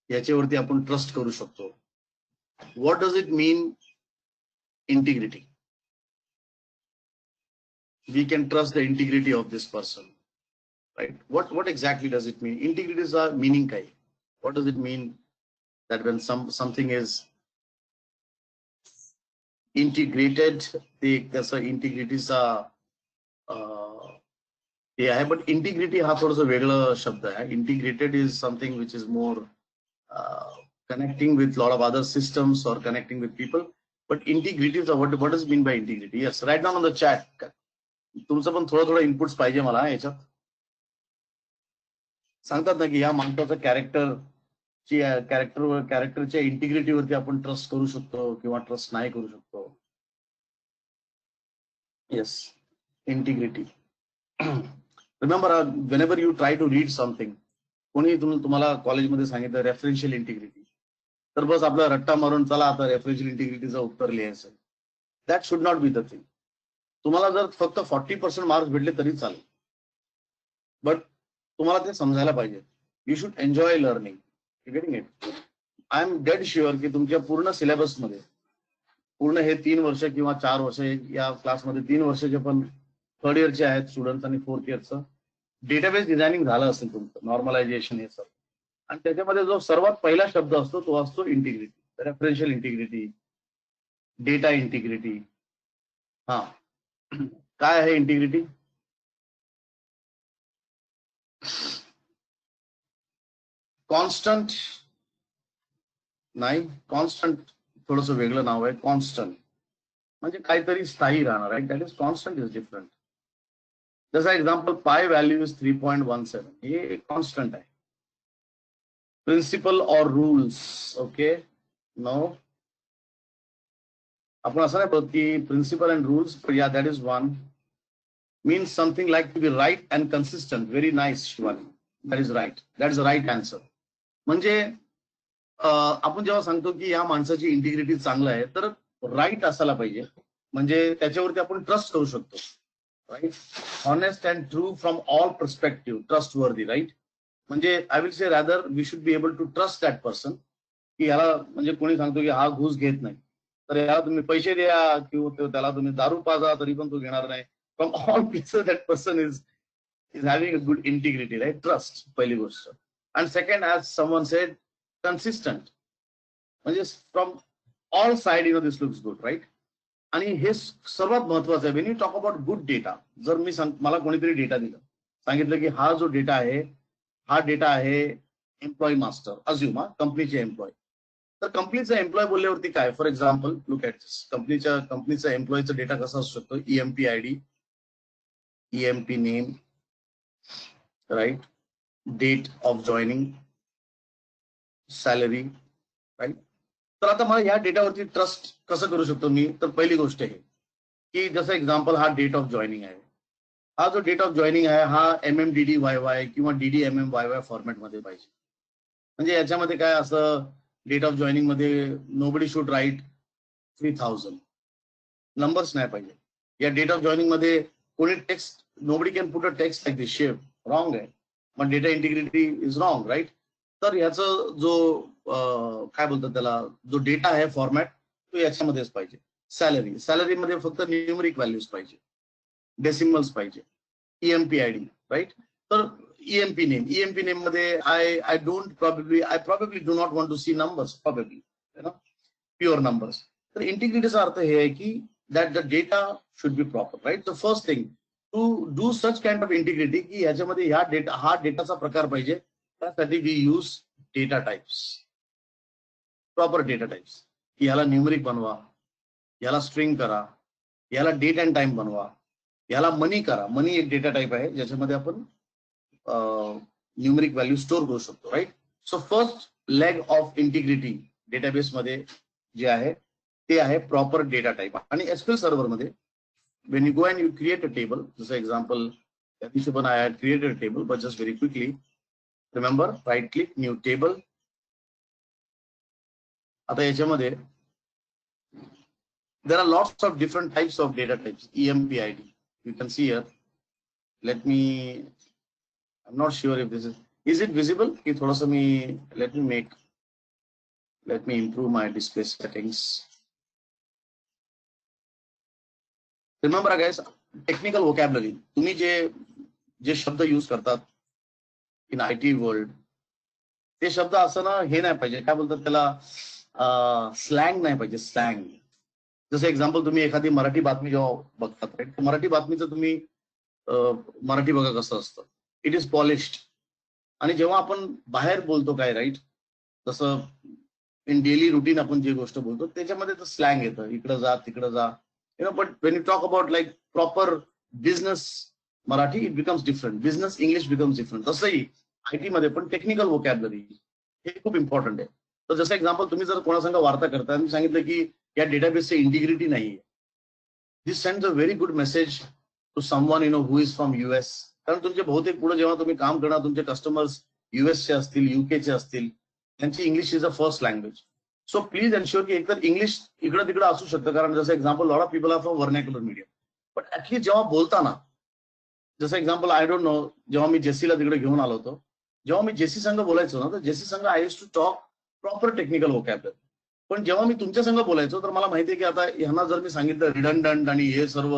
याच्यावरती आपण ट्रस्ट करू शकतो. What does it mean integrity? We can trust the integrity of this person, right? What exactly does it mean? Integrity is a meaning kai. What does it mean that when something is integrated, the integrity is yeah, but integrity हा थोडासा वेगळा शब्द आहे. Integrated is something which is more connecting with lot of other systems or connecting with people. But integrity is what does it mean by integrity? Yes, write down on the chat. तुमचं पण थोडं inputs पाहिजे मला याच्यात. सांगतात ना की या माणसाचं कॅरेक्टरच्या इंटिग्रिटीवरती आपण ट्रस्ट करू शकतो किंवा ट्रस्ट नाही करू शकतो. Yes, integrity. Remember, whenever you try to read something, कोणी तुम्हाला कॉलेजमध्ये सांगितलं रेफरन्शियल इंटिग्रिटी, तर बस आपला रट्टा मारून चला आता रेफरन्शियल इंटिग्रिटीचं उत्तर लिहायचं. That should not be the thing. तुम्हाला जर फक्त 40% मार्क्स भेटले तरी चालेल, बट तुम्हाला ते समजायला पाहिजे. You should enjoy learning. You getting it? I am dead sure की तुमच्या पूर्ण सिलेबसमध्ये पूर्ण हे 3 वर्ष किंवा 4 वर्ष या क्लासमध्ये 3 वर्षाचे पण थर्ड इयरचे आहेत स्टुडंट्स आणि फोर्थ इयरचं डेटाबेस डिझायनिंग झालं असेल तुमचं, नॉर्मलायझेशन हे सर. आणि त्याच्यामध्ये जो सर्वात पहिला शब्द असतो तो असतो इंटिग्रिटी, रेफरन्शियल इंटिग्रिटी, डेटा इंटिग्रिटी. हा, काय आहे इंटिग्रिटी? कॉन्स्टंट नाही, कॉन्स्टंट थोडंसं वेगळं नाव आहे. कॉन्स्टंट म्हणजे काहीतरी स्थायी राहणार आहे. That is constant is different. जसं एक्झाम्पल पाय व्हॅल्यू इज 3.17, हे कॉन्स्टंट आहे. Principle or rules, okay, no, आपण असं नाही बोलत की प्रिन्सिपल अँड रूल्स, या that is one. Means something like to be right and consistent. Very nice Shivani, that is right, that is right answer. म्हणजे आपण जेव्हा सांगतो की या माणसाची इंटिग्रिटी चांगलं आहे, तर राईट असायला पाहिजे, म्हणजे त्याच्यावरती आपण ट्रस्ट करू शकतो. Right, honest and true from all perspective, trustworthy. Right, म्हणजे I will say rather we should be able to trust that person. की याला म्हणजे कोणी सांगतो की हा घूस घेत नाही, तर याला तुम्ही पैसे द्या किंवा त्याला तुम्ही दारू पाजा तरी पण तो घेणार नाही. From all places that person is having a good integrity. Right, trust पहिली गोष्ट. And second, as someone said, consistent, म्हणजे from all side this looks good. Right, आणि हे सर्वात महत्वाचं आहे when you talk about good data. जर मी मला कोणीतरी डेटा दिलं, सांगितलं की हा जो डेटा आहे हा डेटा आहे एम्प्लॉई मास्टर, अज्युम कंपनीचे एम्प्लॉय. तर कंपनीचा एम्प्लॉय बोलल्यावरती काय, for example look at this, कंपनीचा एम्प्लॉयचा डेटा कसा असू शकतो? EMP ID, EMP name, right, date of joining, salary. Right, तर आता मला या डेटावरती ट्रस्ट कसं करू शकतो मी? तर पहिली गोष्ट आहे की जसं एक्झाम्पल हा डेट ऑफ जॉईनिंग आहे. हा जो डेट ऑफ जॉईनिंग आहे हा MMDDYY किंवा DDMMYY फॉर्मॅटमध्ये पाहिजे. म्हणजे याच्यामध्ये काय असं, डेट ऑफ जॉईनिंग मध्ये नोबडी शुड राईट 3000, नंबर्स नाही पाहिजे. या डेट ऑफ जॉईनिंग मध्ये कोणी text, nobody can put a text like this shape, wrong आहे, मग data integrity is wrong. Right, तर याचं जो काय बोलतात त्याला, जो डेटा आहे फॉर्मॅट, तो याच्यामध्येच पाहिजे. सॅलरीमध्ये फक्त न्यूमरिक व्हॅल्यूज पाहिजे, डेसिमल्स पाहिजे. EMP ID, राईट, तर EMP नेम मध्ये I probably do not want to see numbers, probably pure numbers. तर इंटिग्रिटीचा अर्थ हे आहे की that the data should be proper. Right, the first thing to do such kind of integrity की ह्याच्यामध्ये हा डेटाचा प्रकार पाहिजे. त्यासाठी we use data types, proper data types. की याला न्यूमरिक बनवा, याला स्ट्रिंग करा, याला डेट अँड टाइम बनवा, याला मनी करा. मनी एक डेटा टाइप आहे ज्याच्यामध्ये आपण न्यूमरिक व्हॅल्यू स्टोअर करू शकतो. Right, so first leg of integrity डेटाबेसमध्ये जे आहे ते आहे प्रॉपर डेटा टाइप. आणि SQL सर्व्हरमध्ये when you go and you create a table, जसं एक्झाम्पल त्या दिवशी पण I had created a table, but just very quickly remember, right click, new table. आता याच्यामध्ये there are lots of different types of data types. EMP ID, you can see here. Let me, I'm not sure if this is it visible? कि थोड़ा सा मी, let me make Let me improve my display settings. Remember guys, technical vocabulary. तुम्ही जे शब्द use करतात इन IT world, ते शब्द असं ना हे नाही पाहिजे, काय बोलतात त्याला, स्लँग नाही पाहिजे, स्लँग. जसं एक्झाम्पल तुम्ही एखादी मराठी बातमी जेव्हा बघतात, राईट, मराठी बातमीचं तुम्ही मराठी बघा कसं असतं, इट इज पॉलिश्ड. आणि जेव्हा आपण बाहेर बोलतो काय, राईट, तसं इन डेली रुटीन आपण जे गोष्ट बोलतो त्याच्यामध्ये तर स्लँग येतं, इकडं जा तिकडं जा, you know. But when you talk about like proper business Marathi, it becomes different, business English becomes different. तसंही IT मध्ये पण टेक्निकल वोकॅबलरी हे खूप इम्पॉर्टंट आहे. तर जसं एक्झाम्पल तुम्ही जर कोणासंग वार्ता करता आणि सांगितलं की या डेटाबेसची इंटिग्रिटी नाहीये, this sends a very good message to someone you know who is from US. कारण तुमचे बहुतेक पुढे जेव्हा तुम्ही काम करणार, तुमचे कस्टमर्स US चे असतील, UK चे असतील, त्यांची English is a first language. So please ensure की एकतर इंग्लिश इकडं तिकडं असू शकतं, कारण जसं example lot of people are from vernacular medium, but at least जेव्हा बोलताना, जसं एक्झाम्पल आय डोंट नो, जेव्हा मी जेसीला तिकडे घेऊन आलो होतो, जेव्हा मी जेसी संघ बोलायचो ना, तर जेसी संघ I use to talk proper technical vocabulary. पण जेव्हा मी तुमच्या संघ बोलायचो तर मला माहितीये की आता ह्यांना जर मी सांगितलं रिडंडंट आणि हे सर्व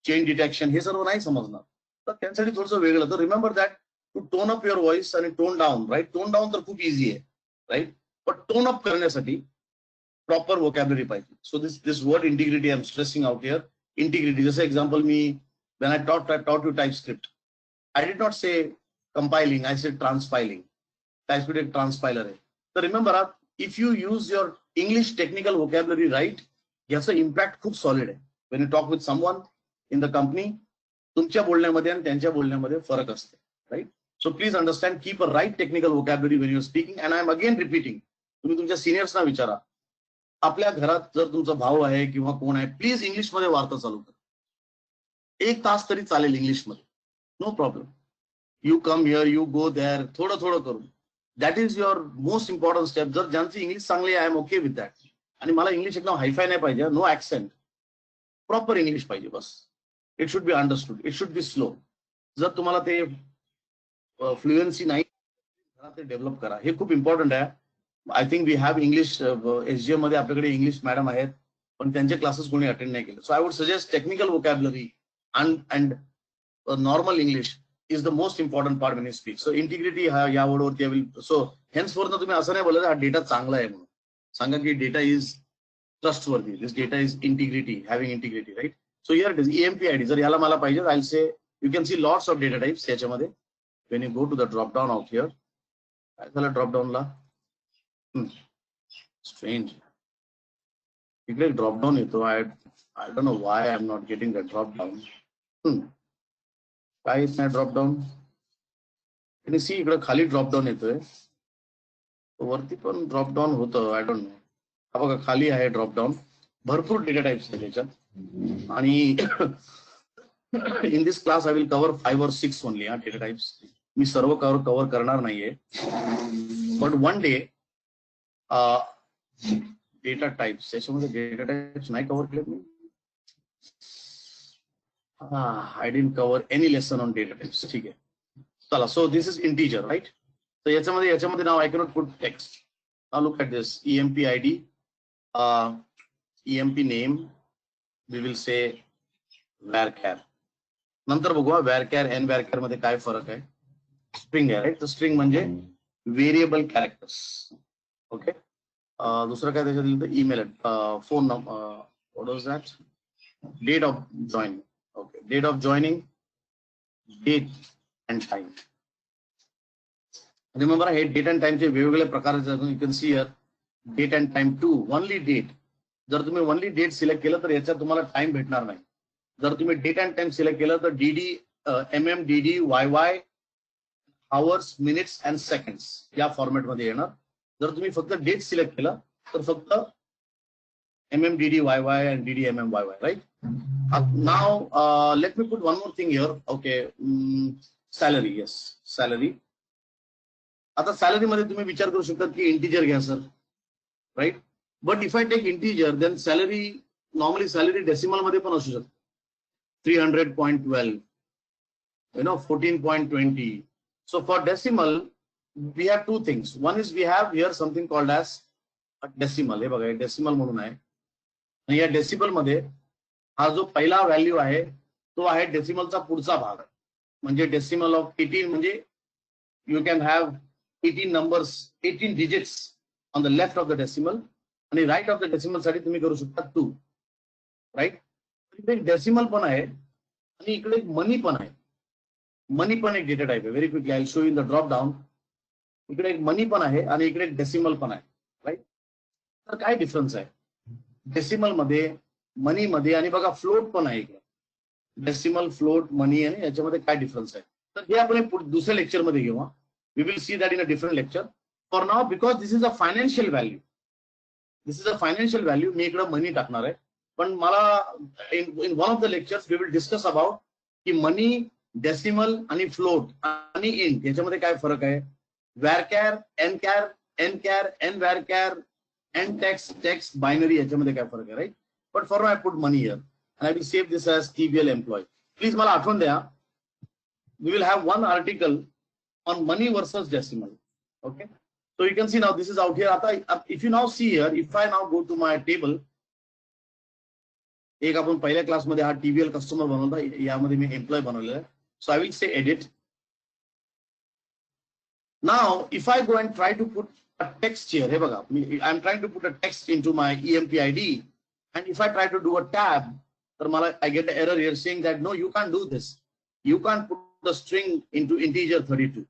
चेन डिटेक्शन, हे सर्व नाही समजणार, तर त्यांच्यासाठी थोडंसं वेगळं. तर remember that to tone up your voice आणि tone down, right. Tone down तर खूप इझी आहे, राईट, पण टोन अप करण्यासाठी प्रॉपर वोकॅबलरी पाहिजे. So this word integrity I am stressing out here. Integrity, जसं एक्झाम्पल मी when I taught you TypeScript, I did not say compiling, I said transpiling. TypeScript एक transpiler आहे. तर remember, if you use your English technical vocabulary right, याचं impact खूप solid आहे. When you talk with someone in the company, तुमच्या बोलण्यामध्ये आणि त्यांच्या बोलण्यामध्ये फरक असते, right. So please understand, keep a right technical vocabulary when you speaking. And I am again repeating, तुम्ही तुमच्या सिनियर्सना विचारा, आपल्या घरात जर तुमचा भाऊ आहे किंवा कोण आहे, प्लीज इंग्लिशमध्ये वार्ता चालू करा. 1 तास तरी चालेल इंग्लिशमध्ये, no problem. You come here, you go there, थोडं थोडं करून. That is your most important step. जर ज्यांची इंग्लिश चांगली आहे, I am okay with that. आणि मला इंग्लिश एकदम हायफाय नाही पाहिजे, नो ऍक्सेंट, प्रॉपर इंग्लिश पाहिजे बस. It should be understood, it should be slow. जर तुम्हाला ते फ्लुएन्सी नाही, ते डेव्हलप करा, हे खूप इम्पॉर्टंट आहे. I think we have English, SGM मध्ये आपल्याकडे इंग्लिश मॅडम आहेत, पण त्यांचे क्लासेस कोणी अटेंड नाही केले. So I would suggest technical vocabulary and normal English is the most important part when you speak. So integrity या वर्डवरती will, so henceforth तुम्ही असं नाही बोलायचं हा डेटा चांगला आहे म्हणून. सांगा की data is trustworthy, this data is integrity, having integrity, right. So here it is EMP-ID. जर याला मला पाहिजे, I say you can see lots of data types याच्यामध्ये. When you go to the drop down of here, काय झालं drop डाऊनला, strange, इकडे drop down येतो. I don't know why I am not getting the drop down. काय येत नाही drop down, आणि सी इकडे खाली ड्रॉप डाऊन येतोय, वरती पण ड्रॉप डाऊन होतं, आय डोंट नो. हा बघा खाली आहे ड्रॉप डाऊन, भरपूर डेटा टाइप्स आहे त्याच्यात. आणि in this class I will cover 5 or 6 only data types. मी सर्व कव्हर करणार नाहीये, but one day data types, त्याच्यामध्ये डेटा टाइप्स नाही कव्हर केले मी. I didn't cover any lesson on data types. ठीक आहे, चला. So this is integer, right? So याच्यामध्ये now I cannot put text. Now look at this, EMP-ID, EMP name, we will say varchar. नंतर बघूया varchar and varchar मध्ये काय फरक आहे. स्ट्रिंग आहे, राईट. तर स्ट्रिंग म्हणजे व्हेरिएबल कॅरेक्टर्स, ओके. दुसरं काय त्याच्यात लिहिलं, email, phone number, what was that, date of joining. Okay, date of joining, date and time. Remember, हे date and time चे वेगवेगळे प्रकार आहेत. You can see here date and time too. Only date. जर तुम्ही only date सिलेक्ट केलं तर याच्यात तुम्हाला टाइम भेटणार नाही. जर तुम्ही date and time सिलेक्ट केलं तर DD, MM, DD, YY, hours, minutes and seconds या फॉर्मॅट मध्ये येणार. जर तुम्ही फक्त डेट सिलेक्ट केलं तर फक्त MMDD, YY and DD, MMYY, right? Now, let me put one more thing here. Okay, salary, yes, salary. आता सॅलरी मध्ये तुम्ही विचार करू शकता की इंटिजर घ्या sir, right. But if I take integer, then salary, normally salary decimal मध्ये पण असू शकते. 300.12, you know, 14.20. So for decimal, we have two things. One is we have here something called as decimal, हे बघा decimal म्हणून आहे. आणि या डेसिमल मध्ये हा जो पहिला व्हॅल्यू आहे तो आहे डेसिमलचा पुढचा भाग, म्हणजे डेसिमल ऑफ 18, म्हणजे you can have 18 numbers, 18 digits on the left of the decimal, आणि राईट ऑफ द डेसिमल साठी तुम्ही करू शकता 2, राईट. इकडे एक डेसिमल पण आहे आणि इकडे एक मनी पण आहे. मनी पण एक डेटा टाइप आहे. Very quickly I show in the drop down. इकडे एक मनी पण आहे आणि इकडे एक डेसिमल पण आहे, राईट. तर काय डिफरन्स आहे डेसिमल मध्ये, मनी मध्ये, आणि बघा फ्लोट पण आहे इकडे. डेसिमल, फ्लोट, मनी, आणि याच्यामध्ये काय डिफरन्स आहे तर हे आपण दुसऱ्या लेक्चर मध्ये घेऊ. We will see that in a different lecture. For now, because this is a financial value, this is a financial value, मी इकडे मनी टाकणार आहे. पण मला in one of the lectures we will discuss about की money, decimal आणि float आणि int याच्यामध्ये काय फरक आहे. Varchar, nchar, nchar, n varchar, n text, text, binary, याच्यामध्ये काय फरक आहे, right. But for I put money here and I will save this as TBL employee. Please मला आठवण द्या, we will have one article on money versus decimal. Okay, so you can see now this is out here. आता if you now see here, if I now go to my table, एक आपण पहिल्या क्लासमध्ये हा TBL customer बनवला, यामध्ये मी employ बनवलेला आहे. So I will say edit. Now if I go and try to put a text here, हे बघा, I'm trying to put a text into my EMPID, and if I try to do a tab, तर मला I get an error here saying that no, you can't do this. You can't put the string into integer 32,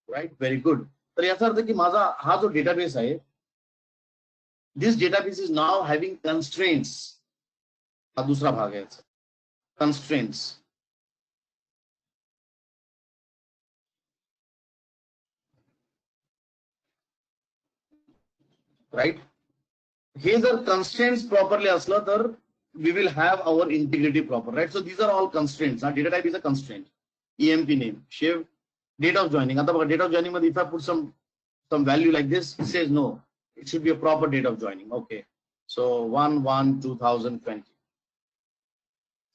right? Very good. तर याचा अर्थ की माझा हा जो database आहे, this database is now having constraints. हा दुसरा भाग आहे, constraints. Right? हे जर constraints properly असलं तर we will have our integrity proper, right? So these are all constraints. Now data type is a constraint. EMP name, shift, date of joining. आता बघा, date of joining मध्ये if I put some value like this, it says no, it should be a proper date of joining. Okay, so 1/1/2020.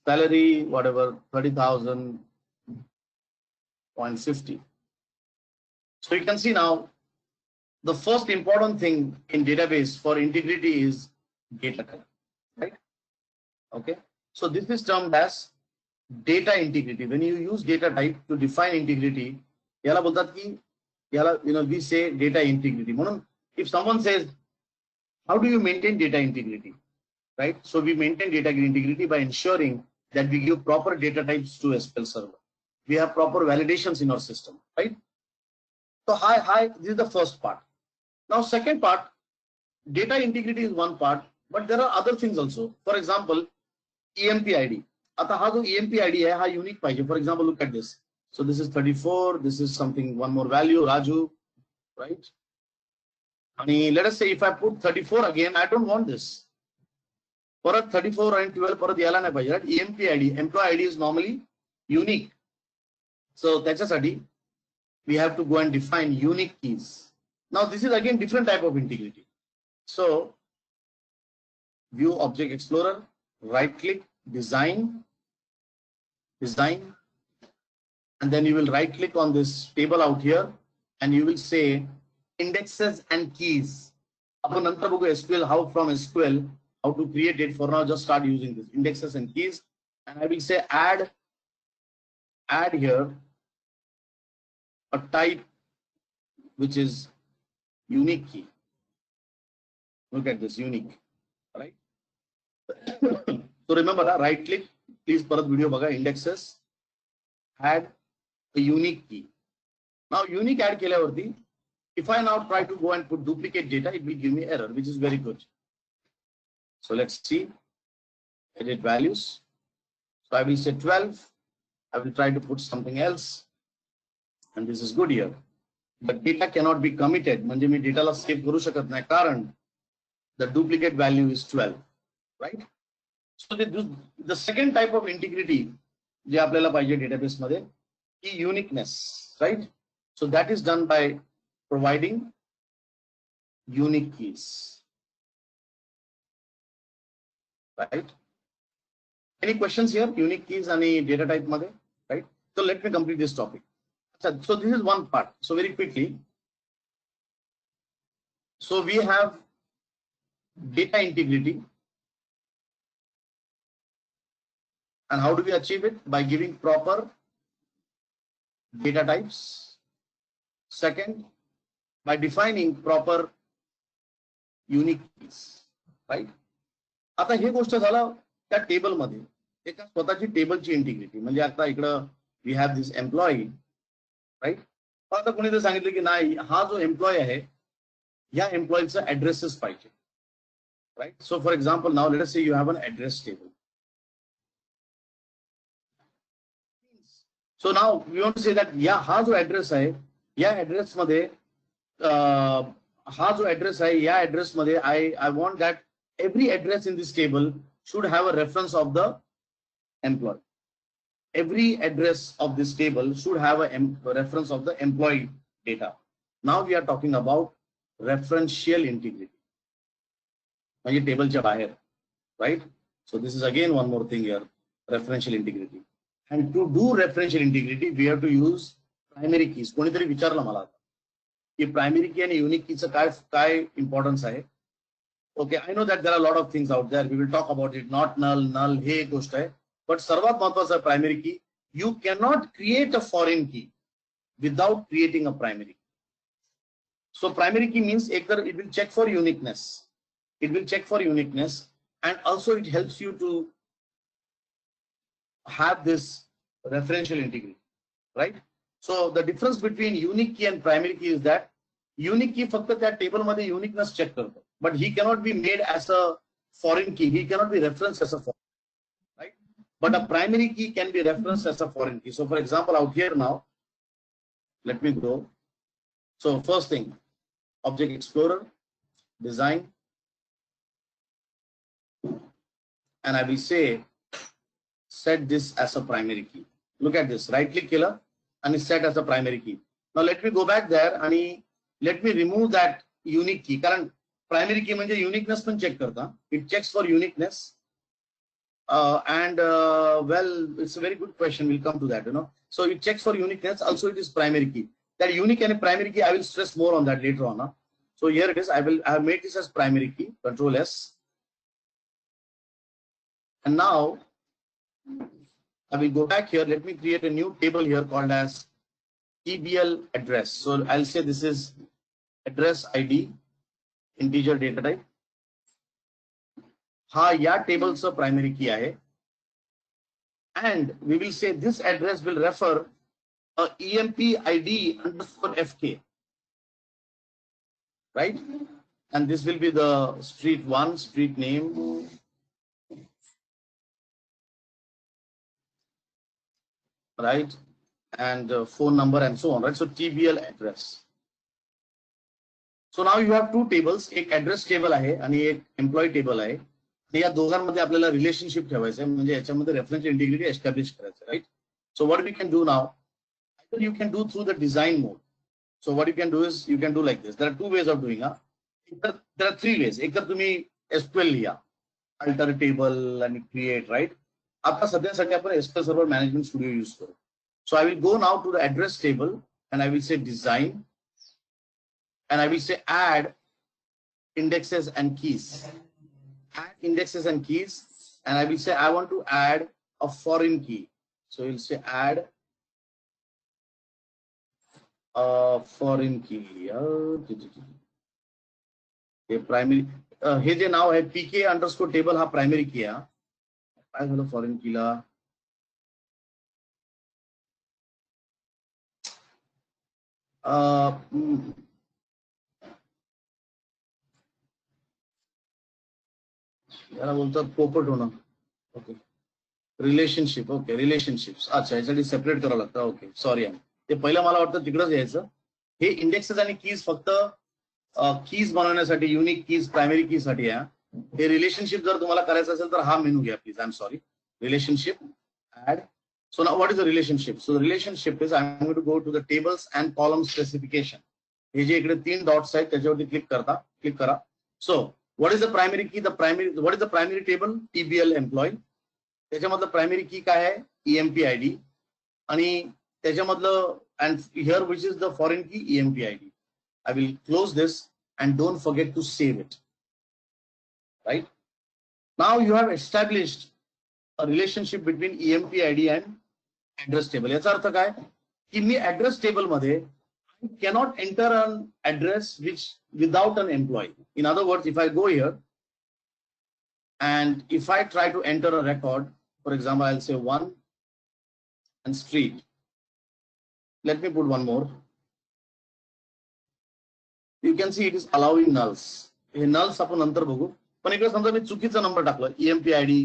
Salary whatever 30,000.50. So you can see now the first important thing in database for integrity is data type, right? Okay, so this is termed as data integrity. When you use data type to define integrity, याला बोलतात की याला, we say data integrity. म्हणून if someone says how do you maintain data integrity, right? So we maintain data integrity by ensuring that we give proper data types to SQL server. We have proper validations in our system, right? So hi, this is the first part. Now second part, data integrity is one part, but there are other things also. For example, EMPID. आता हा जो EMPID आहे हा unique पाहिजे. For example, look at this. So this is 34, this is something, one more value, Raju, right? And let us say if I put 34 again, I don't want this. परत 34 and 12 परत यायला नाही पाहिजे, right? EMPID, employee ID is normally unique. So त्याच्यासाठी we have to go and define unique keys. Now this is again different type of integrity. So view object explorer, right click, design, and then you will right click on this table out here and you will say indexes and keys. आपण नंतर बघू SQL, how from SQL, how to create it. For now, just start using this indexes and keys, and I will say add here a type which is unique key. Look at this, unique, right? So remember, right click, please parat video baga, indexes, add a unique key. Now unique add केल्यावरती, if I now try to go and put duplicate data, it will give me error, which is very good. So let's see, edit values. So I will say 12. I will try to put something else, and this is good here. But data cannot be committed. म्हणजे मी डेटाला save करू शकत नाही कारण the duplicate value is 12, right? So the second type of integrity जे आपल्याला पाहिजे database मध्ये की uniqueness, right? So that is done by providing unique keys, right? Any questions here? Unique keys and data type मध्ये, right? So let me complete this topic. So this is one part. So very quickly, so we have data integrity. And how do we achieve it? By giving proper data types. Second, by defining proper unique keys, right? आता हे गोष्ट झालं त्या table मध्ये एका स्वतःची टेबलची integrity. म्हणजे आता इकडं we have this employee, right. आता कोणी तर सांगितलं की नाही, हा जो एम्प्लॉय आहे या एम्प्लॉयचा ऍड्रेसेस पाहिजे, right. So for example now let us say you have an address table. So now we want to say that या हा जो ऍड्रेस आहे या ऍड्रेस मध्ये हा जो ऍड्रेस आहे या ऍड्रेस मध्ये I want that every address in this table should have a reference of the employee. Every address of this table should have a reference of the employee data. Now we are talking about referential integrity. म्हणजे टेबलच्या बाहेर, right? So this is again one more thing here, referential integrity. And to do referential integrity, we have to use primary keys. कोणीतरी विचारलं मला की primary की आणि unique कीचं काय importance आहे. Okay, I know that there are a lot of things out there. We will talk about it. Not null, हे एक गोष्ट आहे. But सर्वात महत्वाचं primary key. You cannot create a foreign key without creating a primary key. So primary key means it will check for uniqueness. It will check for uniqueness, and also it helps you to have this referential integrity, right? So the difference between unique key and primary key is that unique key फक्त त्या table मध्ये uniqueness check करतो. But he cannot be made as a foreign key. He cannot be referenced as a foreign key, right? But a primary key can be referenced as a foreign key. So for example, out here now, let me go. So first thing, Object Explorer, design, and I will say, set this as a primary key. Look at this, right click killer, and it's set as a primary key. Now let me go back there and let me remove that unique key. Current primary key म्हणजे uniqueness पण check करता. It checks for uniqueness. Well, it's a very good question. We'll come to that, you know. So it checks for uniqueness. Also, it is primary key. That unique and primary key, I will stress more on that later on. Huh? So here it is. I have made this as primary key. Control S. And now I will go back here. Let me create a new table here called as TBL address. So I'll say this is address ID. Integer data type. हा या टेबलचं primary की आहे. And we will say this address will refer a EMP ID underscore FK, right? And this will be the street 1, street name, right? And phone number and so on, right? So TBL address. So now you have two tables. एक address table आहे आणि एक employee table आहे. या दोघांमध्ये आपल्याला relationship ठेवायचं आहे, म्हणजे याच्यामध्ये रेफरन्स इंटिग्रिटी एस्टॅब्लिश करायचं, right? So what we can do now, either you can do through the design mode. So what you can do is you can do like this. There are two ways of doing. There are three ways. एक तर तुम्ही SQL लिहा, alter table आणि create, right? आता सध्यासाठी आपण SQL Server Management Studio use करू. So I will go now to the address table and I will say design and I will say add indexes and keys. Add indexes and keys, and I will say I want to add a foreign key. So you'll say add a foreign key. Primary. हे जे नाव आहे PK underscore table हा primary key आहे. काय झालं foreign key ला? याला बोलतात पोपट होणं. Okay, relationship. Okay, relationships. अच्छा, यासाठी सेपरेट करावं लागतं. Okay, sorry. ते पहिलं मला वाटतं तिकडंच यायचं. हे इंडेक्सेस आणि कीज फक्त कीज बनवण्यासाठी, युनिक कीज प्रायमरी की साठी आहे. हे रिलेशनशिप जर तुम्हाला करायचं असेल तर हा मेनू घ्या please. I am sorry. Relationship, add. So now what is the relationship? So the relationship is I am going to go to the tables and column specification. हे जे इकडे 3 डॉट्स आहेत त्याच्यावरती क्लिक करा. सो what is the primary key? What is the primary table? TBL employee. त्याच्यामधलं primary key काय आहे? EMP ID. आणि त्याच्यामधलं and here which is the foreign key? EMP ID. I will close this and don't forget to save it. right? Now you have established a relationship between EMP ID and address table. याचा अर्थ काय की मी address table मध्ये I cannot enter an address which without an employee. In other words, if I go here and if I try to enter a record, for example, I'll say 1 and street. Let me put one more. You can see it is allowing nulls. Hey nulls आपण नंतर बघू. पण इकडे समजा मी चुकीचा number टाकला EMP ID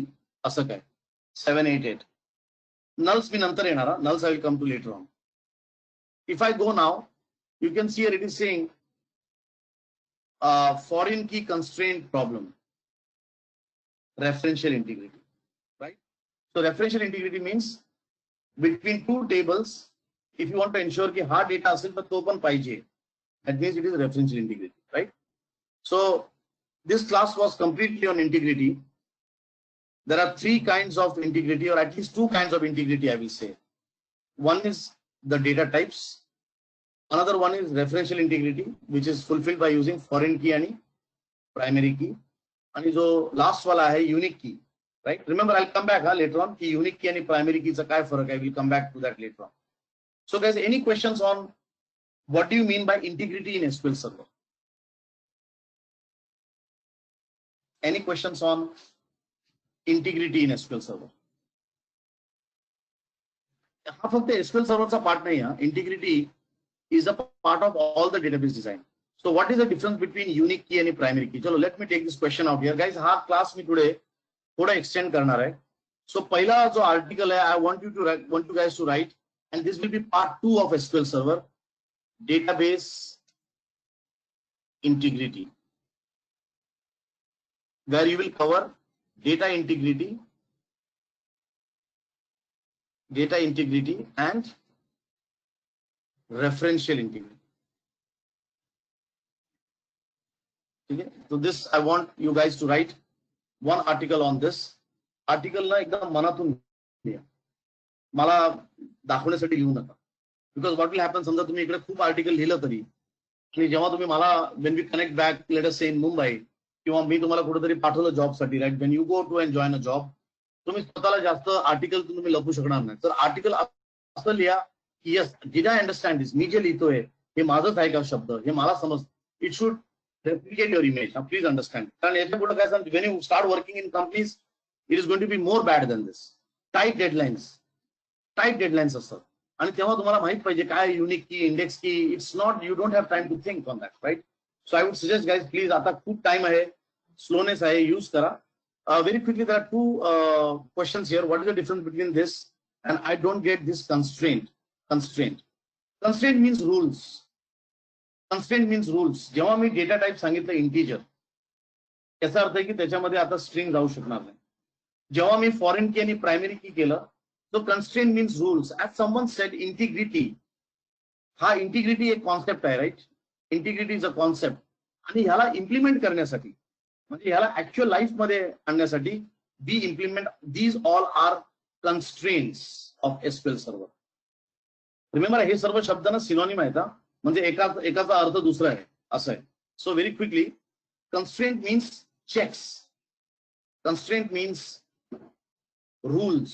असं काय 788. Nulls मी नंतर येणार. Nulls I will come to later on. If I go now, you can see here it is saying foreign key constraint problem. Referential integrity, right? So referential integrity means between two tables, if you want to ensure कि हा data असेल तर तो पण पाहिजे. That means it is referential integrity, right? So this class was completely on integrity. There are 3 kinds of integrity, or at least 2 kinds of integrity, I will say. One is the data types. Another one is referential integrity, which is fulfilled by using foreign key and primary key. And जो last वाला है unique key, right? Remember, I'll come back later on कि unique key and primary key चा काय फरक है. We'll come back to that later on. So guys, any questions on what do you mean by integrity in SQL Server? Any questions on integrity in SQL Server? हा फक्त SQL Server चा part नाही हा. Integrity is a part of all the database design. So what is the difference between unique key and primary key? चलो, let me take this question out here, guys. हा class मी today थोड़ा extend करणार है. So पहला जो article है, I want you guys to write, and this will be part 2 of SQL Server, database integrity, where you will cover data integrity and referential integrity. Okay? So this I want you guys to write one article on this. Article ना एकदम मनातून लिहा. मला दाखवण्यासाठी लिहू नका. Because what will happen, समजा तुम्ही इकडे खूप आर्टिकल लिहिलं तरी आणि जेव्हा तुम्ही मला when we connect back, let us say in Mumbai, किंवा मी तुम्हाला कुठेतरी पाठवलं जॉब साठी, right? When you go to and join a job, तुम्ही स्वतःला जास्त आर्टिकल तुम्ही लपू शकणार नाही. तर आर्टिकल असं लिहा की yes, did I understand this? मी जे लिहितोय हे माझंच आहे का शब्द, हे मला समज. It should replicate your image. Now please understand. कारण याच्या पुढे काय सांग, when you start working in companies, it is going to be more bad than this. Tight deadlines असतात. आणि तेव्हा तुम्हाला माहित पाहिजे काय unique key index key. It's not, you don't have time to think on that, right? So I would suggest guys, please, आता खूप time आहे, स्लोनेस आहे, यूज करा. Very quickly, there are 2 questions here. What is the difference between this and I don't get this constraint? Constraint means rules. जेव्हा मी data type सांगितलं integer, याचा अर्थ आहे की त्याच्यामध्ये आता स्ट्रिंग जाऊ शकणार नाही. जेव्हा मी फॉरेन की आणि प्रायमरी की केलं, so constraint means rules. As someone said, integrity. हा इंटिग्रिटी एक कॉन्सेप्ट आहे, right? Integrity is a concept. आणि ह्याला इम्प्लिमेंट करण्यासाठी, म्हणजे ह्याला ऍक्च्युअल लाईफ मध्ये आणण्यासाठी be implement these all are constraints of SQL server. Remember, हे सर्व शब्द ना सिनोनिम आहेत, म्हणजे एकाचा अर्थ दुसरा आहे असं आहे. So very quickly, constraint means checks, constraint means rules,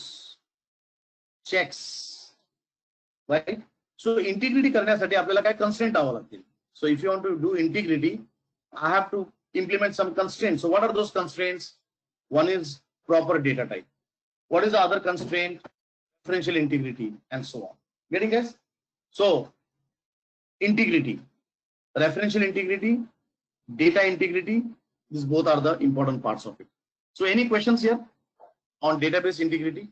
checks, right? So integrity करण्यासाठी आपल्याला काय कन्स्ट्रेंट आवावं लागतील. So if you want to do integrity, I have to implement some constraints. So what are those constraints? One is proper data type. What is the other constraint? Referential integrity, and so on. Getting guys? So integrity, referential integrity, data integrity, these both are the important parts of it. So any questions here on database integrity?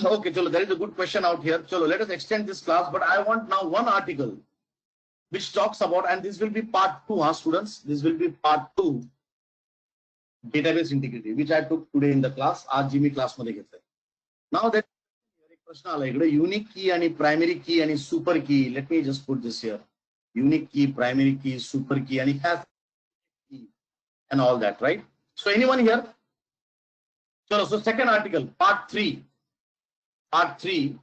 Okay, chalo, there is a good question out here. Chalo, let us extend this class, but I want now one article which talks about, and this will be part 2, students. This will be part 2, database integrity, which I took today in the class. आज जी मी class मध्ये घेतोय. Now that एक प्रश्न आला इकडे, unique key आणि primary की आणि सुपर की. Let me just put this here. Unique key, primary key, super key, and it has key and all that, right? So anyone here? So second article, part 3. Part 3.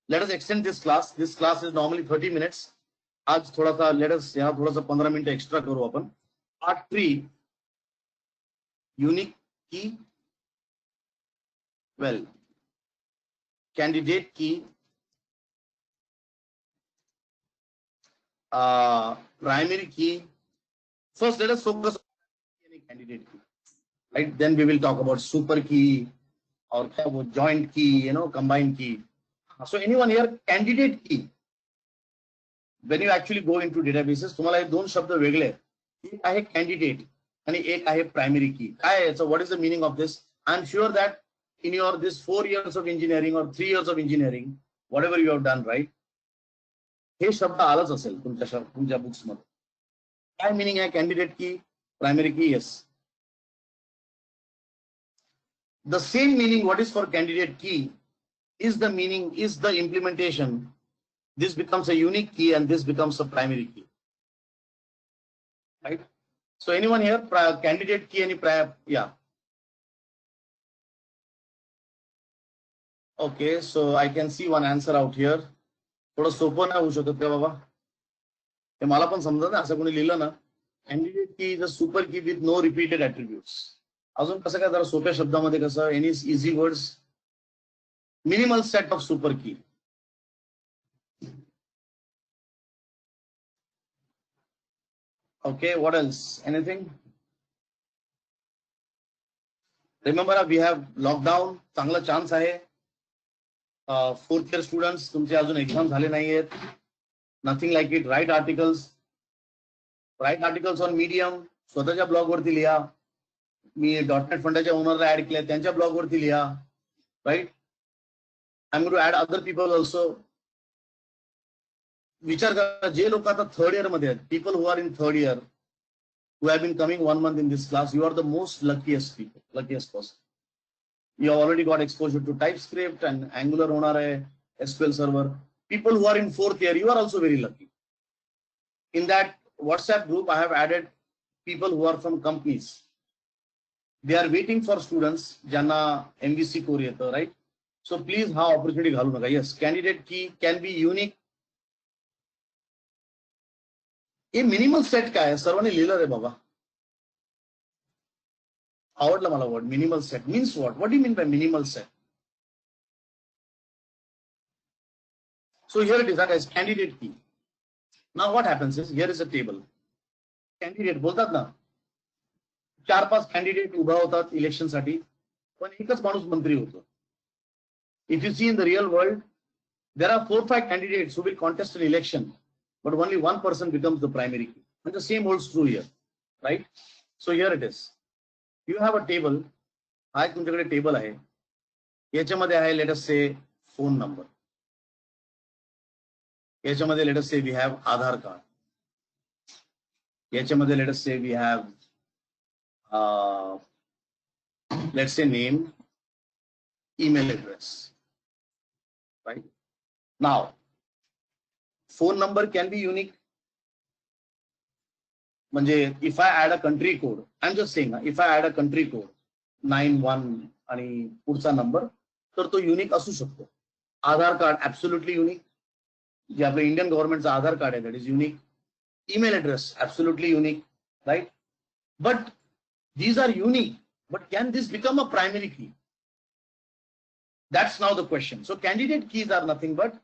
Let us extend this class. This class is normally 30 minutes. आज थोड़ा सा latus यहाँ थोड़ा सा 15 minute extra करू आपण. Part 3 unique की, well candidate की, प्राइमरी की. First let us focus on any candidate key, right? Then we will talk about super key or joint key, combined key. So anyone here, candidate key, when you actually go into databases, तुम्हाला हे दोन शब्द वेगळे. एक आहे candidate आणि एक आहे primary key. काय आहे? So what is the meaning of this? I'm sure that in your this 4 years of engineering or 3 years of engineering, whatever you have done, right? हे शब्द आलाच असेल तुमच्या बुक्स मध्ये. काय मीनिंग आहे कॅन्डिडेट की, प्रायमरी की? Yes, the same meaning what is for candidate key is the meaning, is the implementation. This becomes a unique key and this becomes a primary key, right? So anyone here, candidate key any prior? Yeah, okay, so I can see one answer out here. थोडं सोपं नाही होऊ शकत का बाबा? हे मला पण समजत नाही. असं कोणी लिहिलं ना, candidate key is a super key with no repeated attributes. अजून कसं काय जरा सोप्या शब्दामध्ये कसं, any easy words, minimal set of super key. Okay, what else, anything? Remember we have lockdown, चांगला चान्स आहे. 4th year स्टुडंट्स, तुमचे अजून एक्झाम झाले नाहीयेत. Nothing like it. Write articles on Medium, स्वतःच्या ब्लॉग वरती लिहा. मी .NET फंडाच्या ओनरला ऍड केले, त्यांच्या ब्लॉग वरती लिहा. Right, I am going to add other people also. विचार करा, जे लोक आता 3rd year मध्ये आहेत, people who are in 3rd year, who have been coming 1 month in this class, you are the most luckiest people, luckiest person. You have already got exposure to TypeScript and Angular होणार आहे, SQL Server. People who are in 4th year, you are also very lucky. In that WhatsApp group, I have added people who are from companies. They are waiting for students ज्यांना MVC core येतं, right? So please हा opportunity घालू नका. Yes, candidate key can be unique. हे minimal set काय आहे? सर्वांनी लिहिलं रे बाबा. आवडला मला word minimal set. Means what do you mean by minimal set? So here it is, guys, candidate key. Now what happens is, here is a table. Candidate बोलतात ना, 4-5 कॅन्डिडेट उभा होतात इलेक्शन साठी, पण एकच माणूस मंत्री होतो. If you see in the real world, there are 4-5 candidates who will contest an election, but only one person becomes the primary key. And the same holds true here, right? So here it is. You have a table. हा एक तुमच्याकडे table आहे. याच्यामध्ये आहे, let us say, phone number. याच्यामध्ये let us say we have Aadhaar card. याच्यामध्ये let us say we have let's say name, email address, right? Now phone number can be unique. म्हणजे if I add a country code, I'm just saying, if I add a country code 91 आणि पुढचा number, तर तो unique असू शकतो. Aadhaar card absolutely unique, जे आपलं Indian गव्हर्नमेंटचं आधार कार्ड आहे, that is unique. Email address absolutely unique, right? But these are unique, but can this become a primary key? That's now the question. So candidate keys are nothing but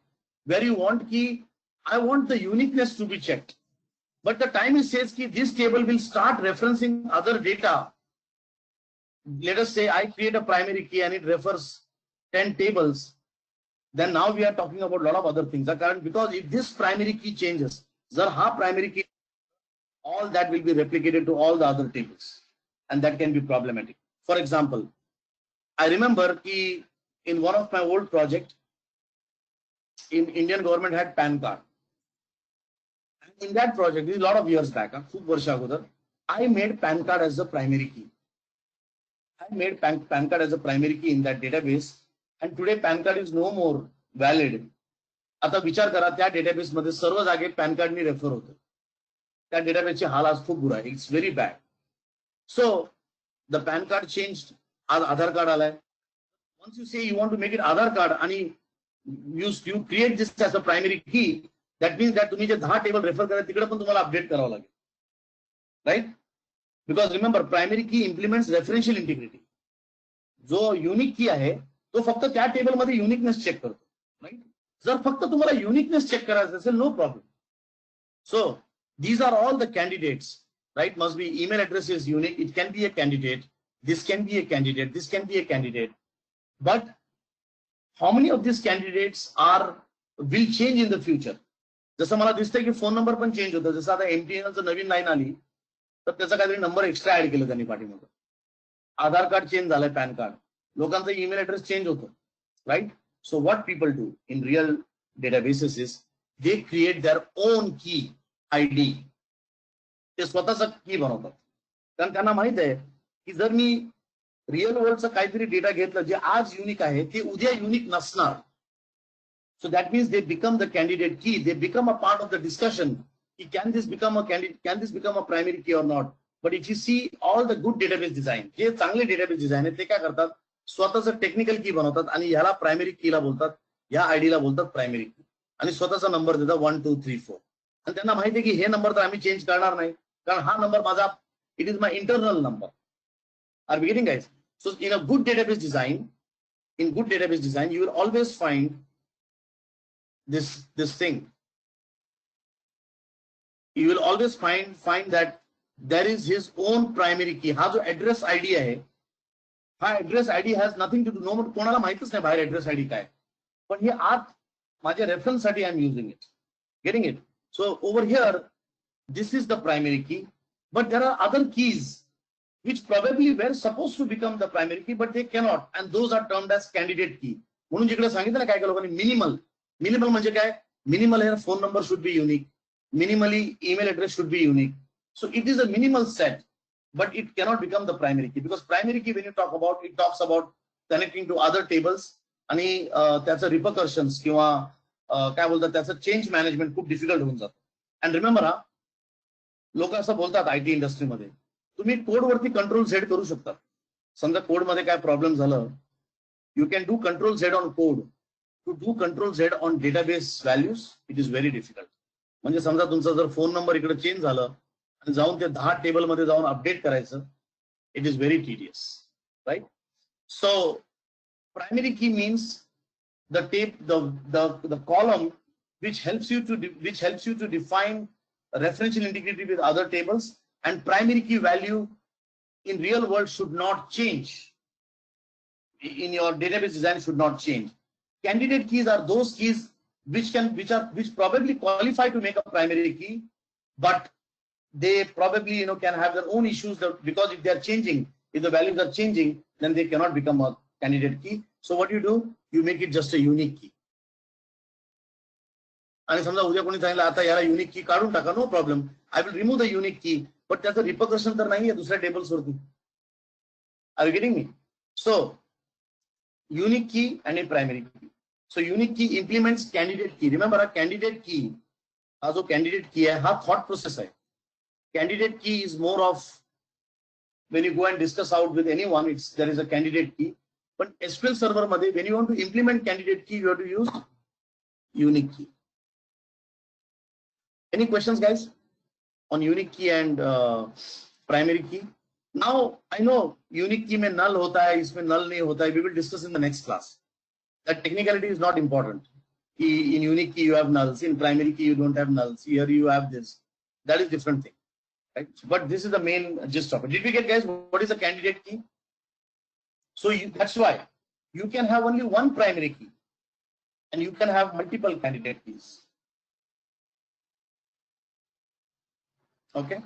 where you want key, I want the uniqueness to be checked. But the time it says key, this table will start referencing other data. Let us say I create a primary key and it refers 10 tables. Then now we are talking about a lot of other things. Because if this primary key changes, ha primary key, all that will be replicated to all the other tables. And that can be problematic. For example, I remember in one of my old project, in Indian government had PAN card. And in that project, this is a lot of years back, I made PAN card as the primary key. I made PAN card as a primary key in that database. And today PAN card is no more valid. आता विचार करा, त्या database मध्ये सर्व जागे pan card नी refer होतं. त्या डेटाबेसची हाल आज खूप बुरा आहे. It's very bad. So the PAN card changed, Aadhaar card alay. Once you say you want to make it Aadhaar card and you create this as a primary key, that means that तुम्ही जे 10 table refer करा तिकडे पण तुम्हाला update करावं लागेल, right? Because remember primary की implements रेफरन्शियल integrity. जो unique की आहे तो फक्त त्या टेबलमध्ये युनिकनेस चेक करतो, राईट? जर फक्त तुम्हाला युनिकनेस चेक करायचं असेल, no problem. So these are all the candidates, right? Must be email address is unique. It can be a candidate. This can be a candidate. This can be a candidate. But how many of these candidates will change in the future? जसं मला दिसतंय की phone number पण change होतं. जसं आता MTNLचं नवीन line आली तर त्याचा काहीतरी नंबर एक्स्ट्रा ऍड केलं त्यांनी पाठीमध्ये. आधार कार्ड चेंज झालंय, पॅन कार्ड, लोकांचा ईमेल ऍड्रेस चेंज होतो, right? So what people do in real databases is they create their own key ID. ते स्वतःचा की बनवतात, कारण त्यांना माहित आहे की जर मी रिअल वर्ल्डचं काहीतरी डेटा घेतलं जे आज युनिक आहे ते उद्या युनिक नसणार. So that means they become the candidate key. They become a part of the discussion. Can this become a candidate? Can this become a primary key or not? But if you see all the good database design, जे चांगले database design आहे ते काय करतात, स्वतःचं technical की बनवतात आणि ह्याला प्रायमरी कीला बोलतात, या आयडीला बोलतात प्रायमरी की, आणि स्वतःचा नंबर देतात 1 2 3 4. आणि त्यांना माहिती आहे की हे नंबर तर आम्ही चेंज करणार नाही, कारण हा नंबर माझा, it is my internal number. Are we getting guys? So in a good database design, you will always find this thing. You will always find that there is his own primary key. हा जो address ID आहे, हा address ID has nothing to do, no, कोणाला माहितच नाही बाहेर address ID काय, पण हे आत माझ्या रेफरन्स साठी I am using it. Getting it? So over here this is the primary key, but there are other keys which probably were supposed to become the primary key, but they cannot, and those are termed as candidate key. म्हणून जिकडे सांगितलं ना काय काय लोकांनी minimal म्हणजे काय, minimal here phone number should be unique, minimally email address should be unique. So it is a minimal set, but it cannot become the primary key, because primary key when you talk about, it talks about connecting to other tables आणि त्याचं रिपरकर्शन्स किंवा काय बोलतात त्याचं change management खूप difficult होऊन जातं. And remember, हा लोक असं बोलतात आयटी इंडस्ट्रीमध्ये तुम्ही कोडवरती कंट्रोल झेड करू शकता. समजा कोडमध्ये काय प्रॉब्लेम झालं, you can do control Z on code. To do control Z on database values it is very difficult. म्हणजे समजा तुमचा जर फोन नंबर इकडे चेंज झालं आणि जाऊन ते 10 टेबलमध्ये जाऊन अपडेट करायचं, it is very tedious, right? So primary key means the column which helps you to define referential integrity with other tables, and primary key value in real world should not change. In your database design should not change. Candidate keys are those keys which probably qualify to make a primary key, but they probably can have their own issues, because if they are changing, if the values are changing, then they cannot become a candidate key. So what you do, you make it just a unique key. आणि समजा उद्या कोणी सांगितलं आता याला unique key काढून टाका, no problem, I will remove the unique key, but त्याचं रिपरकशन तर नाहीये दुसऱ्या टेबल्स वरती. Are you getting me? So unique key आणि primary key. So unique key implements candidate key. Remember, हा कॅन्डिडेट की, हा जो कॅन्डिडेट की आहे हा थॉट प्रोसेस आहे. Candidate key is more of when you go and discuss out with anyone, there is a candidate key. But SQL Server मध्ये when you want to implement candidate key, you have to use unique key. Any questions, guys, on unique key and primary key? Now I know unique key में null होता है, इसमें null नहीं होता है. We will discuss in the next class. That technicality is not important. In unique key you have nulls, in primary key you don't have nulls. Here you have this. That is different thing. Right? But this is the main gist of it. Did we get, guys, what is a candidate key? So that's why you can have only one primary key and you can have multiple candidate keys. Okay.